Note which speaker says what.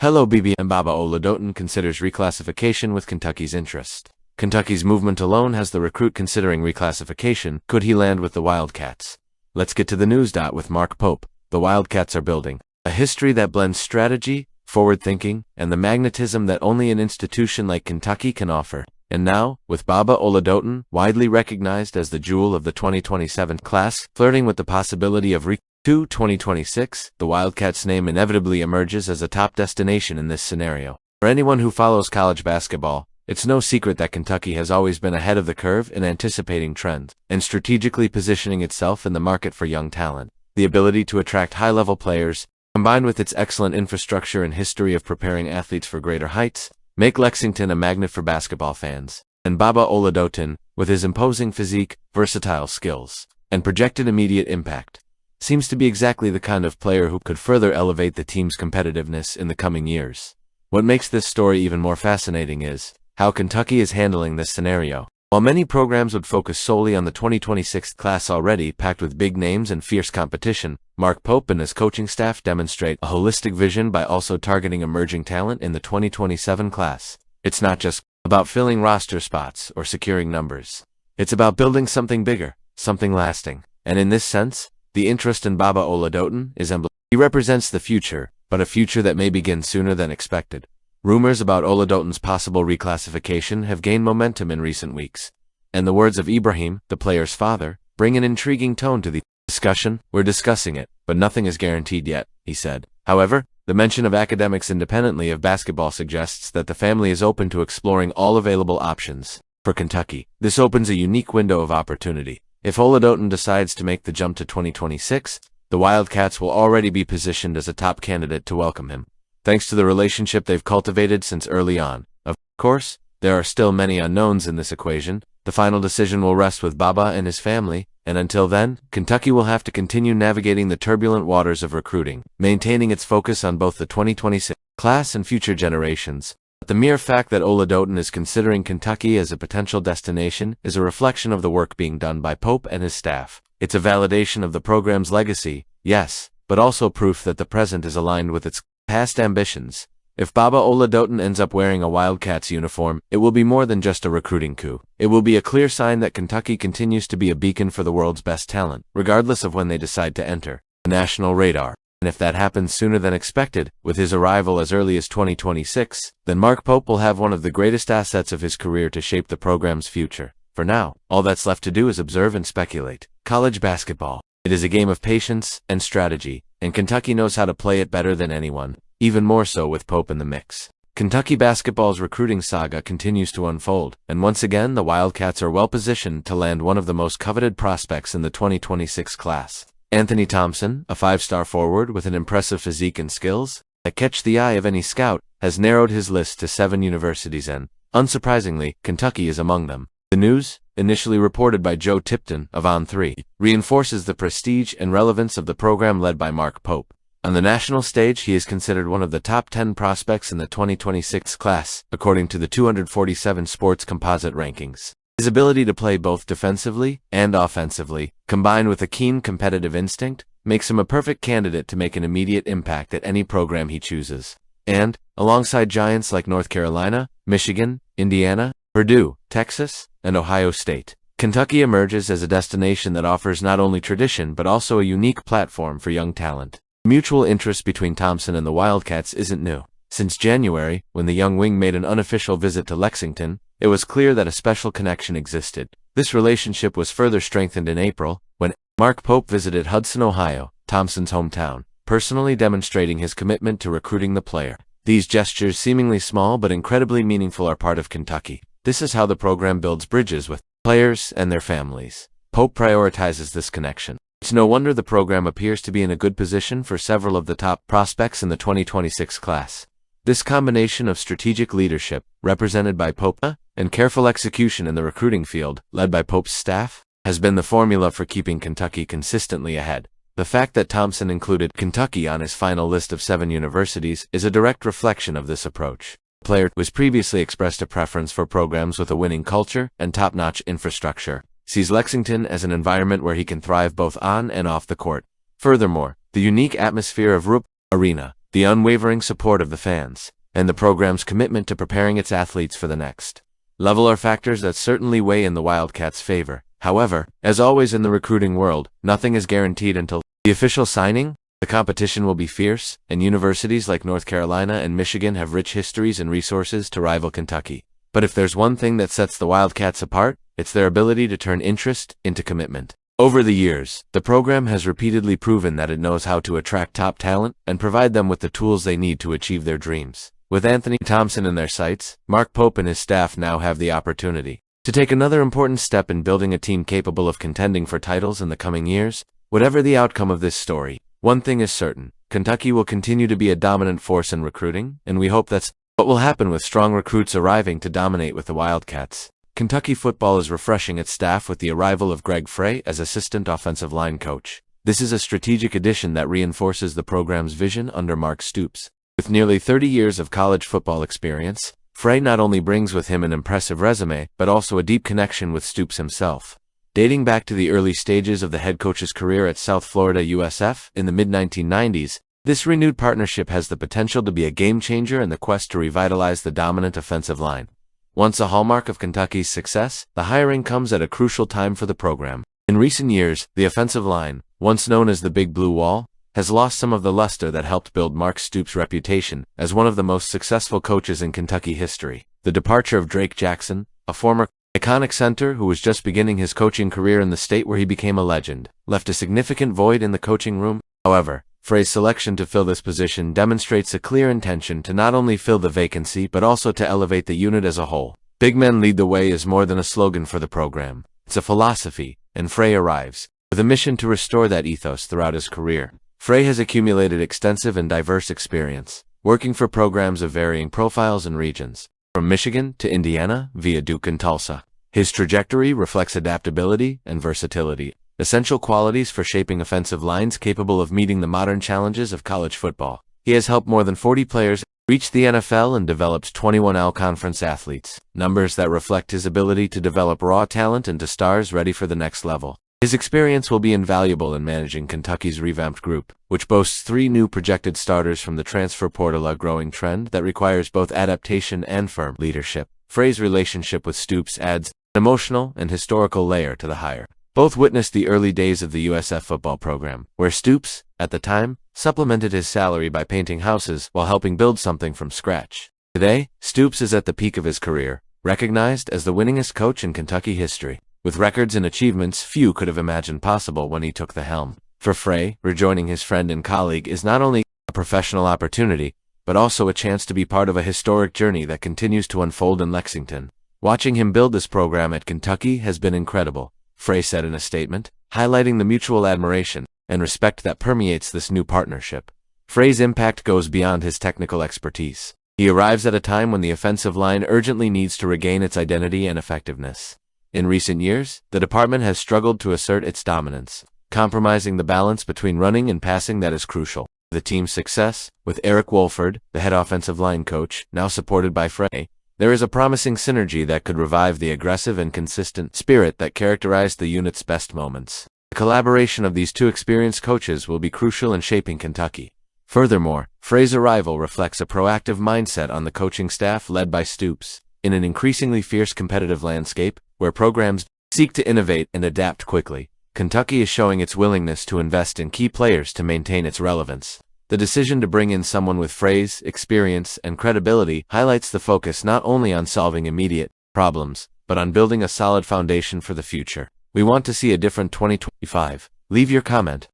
Speaker 1: Hello BB and Baba Oladotun considers reclassification with Kentucky's interest. Kentucky's movement alone has the recruit considering reclassification. Could he land with the Wildcats? Let's get to the news. With Mark Pope, the Wildcats are building a history that blends strategy, forward thinking, and the magnetism that only an institution like Kentucky can offer. And now, with Baba Oladotun, widely recognized as the jewel of the 2027 class, flirting with the possibility of 2026, the Wildcats' name inevitably emerges as a top destination in this scenario. For anyone who follows college basketball, it's no secret that Kentucky has always been ahead of the curve in anticipating trends and strategically positioning itself in the market for young talent. The ability to attract high-level players, combined with its excellent infrastructure and history of preparing athletes for greater heights, make Lexington a magnet for basketball fans. And Baba Oladotun, with his imposing physique, versatile skills, and projected immediate impact, seems to be exactly the kind of player who could further elevate the team's competitiveness in the coming years. What makes this story even more fascinating is how Kentucky is handling this scenario. While many programs would focus solely on the 2026 class already packed with big names and fierce competition, Mark Pope and his coaching staff demonstrate a holistic vision by also targeting emerging talent in the 2027 class. It's not just about filling roster spots or securing numbers. It's about building something bigger, something lasting. And in this sense, the interest in Baba Oladotun is emblematic. He represents the future, but a future that may begin sooner than expected. Rumors about Oladotun's possible reclassification have gained momentum in recent weeks, and the words of Ibrahim, the player's father, bring an intriguing tone to the discussion. We're discussing it, but nothing is guaranteed yet, he said. However, the mention of academics independently of basketball suggests that the family is open to exploring all available options. For Kentucky, this opens a unique window of opportunity. If Oladotun decides to make the jump to 2026, the Wildcats will already be positioned as a top candidate to welcome him, thanks to the relationship they've cultivated since early on. Of course, there are still many unknowns in this equation. The final decision will rest with Baba and his family, and until then, Kentucky will have to continue navigating the turbulent waters of recruiting, maintaining its focus on both the 2026 class and future generations. The mere fact that Oladotun is considering Kentucky as a potential destination is a reflection of the work being done by Pope and his staff. It's a validation of the program's legacy, yes, but also proof that the present is aligned with its past ambitions. If Baba Oladotun ends up wearing a Wildcats uniform, it will be more than just a recruiting coup. It will be a clear sign that Kentucky continues to be a beacon for the world's best talent, regardless of when they decide to enter the national radar. And if that happens sooner than expected, with his arrival as early as 2026, then Mark Pope will have one of the greatest assets of his career to shape the program's future. For now, all that's left to do is observe and speculate. College basketball. It is a game of patience and strategy, and Kentucky knows how to play it better than anyone, even more so with Pope in the mix. Kentucky basketball's recruiting saga continues to unfold, and once again the Wildcats are well positioned to land one of the most coveted prospects in the 2026 class. Anthony Thompson, a five-star forward with an impressive physique and skills that catch the eye of any scout, has narrowed his list to 7 universities and, unsurprisingly, Kentucky is among them. The news, initially reported by Joe Tipton of On3, reinforces the prestige and relevance of the program led by Mark Pope. On the national stage, he is considered one of the top 10 prospects in the 2026 class, according to the 247 Sports Composite rankings. His ability to play both defensively and offensively, combined with a keen competitive instinct, makes him a perfect candidate to make an immediate impact at any program he chooses. And, alongside giants like North Carolina, Michigan, Indiana, Purdue, Texas, and Ohio State, Kentucky emerges as a destination that offers not only tradition but also a unique platform for young talent. Mutual interest between Thompson and the Wildcats isn't new. Since January, when the young wing made an unofficial visit to Lexington, it was clear that a special connection existed. This relationship was further strengthened in April, when Mark Pope visited Hudson, Ohio, Thompson's hometown, personally demonstrating his commitment to recruiting the player. These gestures, seemingly small but incredibly meaningful, are part of Kentucky. This is how the program builds bridges with players and their families. Pope prioritizes this connection. It's no wonder the program appears to be in a good position for several of the top prospects in the 2026 class. This combination of strategic leadership, represented by Pope, and careful execution in the recruiting field, led by Pope's staff, has been the formula for keeping Kentucky consistently ahead. The fact that Thompson included Kentucky on his final list of 7 universities is a direct reflection of this approach. The player who has previously expressed a preference for programs with a winning culture and top-notch infrastructure sees Lexington as an environment where he can thrive both on and off the court. Furthermore, the unique atmosphere of Rupp Arena, the unwavering support of the fans, and the program's commitment to preparing its athletes for the next level are factors that certainly weigh in the Wildcats' favor. However, as always in the recruiting world, nothing is guaranteed until the official signing. The competition will be fierce, and universities like North Carolina and Michigan have rich histories and resources to rival Kentucky. But if there's one thing that sets the Wildcats apart, it's their ability to turn interest into commitment. Over the years, the program has repeatedly proven that it knows how to attract top talent and provide them with the tools they need to achieve their dreams. With Anthony Thompson in their sights, Mark Pope and his staff now have the opportunity to take another important step in building a team capable of contending for titles in the coming years. Whatever the outcome of this story, one thing is certain: Kentucky will continue to be a dominant force in recruiting, and we hope that's what will happen with strong recruits arriving to dominate with the Wildcats. Kentucky football is refreshing its staff with the arrival of Greg Frey as assistant offensive line coach. This is a strategic addition that reinforces the program's vision under Mark Stoops. With nearly 30 years of college football experience, Frey not only brings with him an impressive resume, but also a deep connection with Stoops himself. Dating back to the early stages of the head coach's career at South Florida USF in the mid-1990s, this renewed partnership has the potential to be a game-changer in the quest to revitalize the dominant offensive line. Once a hallmark of Kentucky's success, the hiring comes at a crucial time for the program. In recent years, the offensive line, once known as the Big Blue Wall, has lost some of the luster that helped build Mark Stoops' reputation as one of the most successful coaches in Kentucky history. The departure of Drake Jackson, a former iconic center who was just beginning his coaching career in the state where he became a legend, left a significant void in the coaching room. However, Frey's selection to fill this position demonstrates a clear intention to not only fill the vacancy but also to elevate the unit as a whole. Big Men Lead the Way is more than a slogan for the program. It's a philosophy, and Frey arrives with a mission to restore that ethos throughout his career. Frey has accumulated extensive and diverse experience, working for programs of varying profiles and regions, from Michigan to Indiana via Duke and Tulsa. His trajectory reflects adaptability and versatility, essential qualities for shaping offensive lines capable of meeting the modern challenges of college football. He has helped more than 40 players reach the NFL and developed 21 all-conference athletes, numbers that reflect his ability to develop raw talent into stars ready for the next level. His experience will be invaluable in managing Kentucky's revamped group, which boasts 3 new projected starters from the transfer portal, a growing trend that requires both adaptation and firm leadership. Frey's relationship with Stoops adds an emotional and historical layer to the hire. Both witnessed the early days of the USF football program, where Stoops, at the time, supplemented his salary by painting houses while helping build something from scratch. Today, Stoops is at the peak of his career, recognized as the winningest coach in Kentucky history. With records and achievements few could have imagined possible when he took the helm. For Frey, rejoining his friend and colleague is not only a professional opportunity, but also a chance to be part of a historic journey that continues to unfold in Lexington. Watching him build this program at Kentucky has been incredible, Frey said in a statement, highlighting the mutual admiration and respect that permeates this new partnership. Frey's impact goes beyond his technical expertise. He arrives at a time when the offensive line urgently needs to regain its identity and effectiveness. In recent years, the department has struggled to assert its dominance, compromising the balance between running and passing that is crucial. The team's success, with Eric Wolford, the head offensive line coach, now supported by Frey, there is a promising synergy that could revive the aggressive and consistent spirit that characterized the unit's best moments. The collaboration of these 2 experienced coaches will be crucial in shaping Kentucky. Furthermore, Frey's arrival reflects a proactive mindset on the coaching staff led by Stoops. In an increasingly fierce competitive landscape, where programs seek to innovate and adapt quickly, Kentucky is showing its willingness to invest in key players to maintain its relevance. The decision to bring in someone with Frey's experience and credibility highlights the focus not only on solving immediate problems, but on building a solid foundation for the future. We want to see a different 2025. Leave your comment.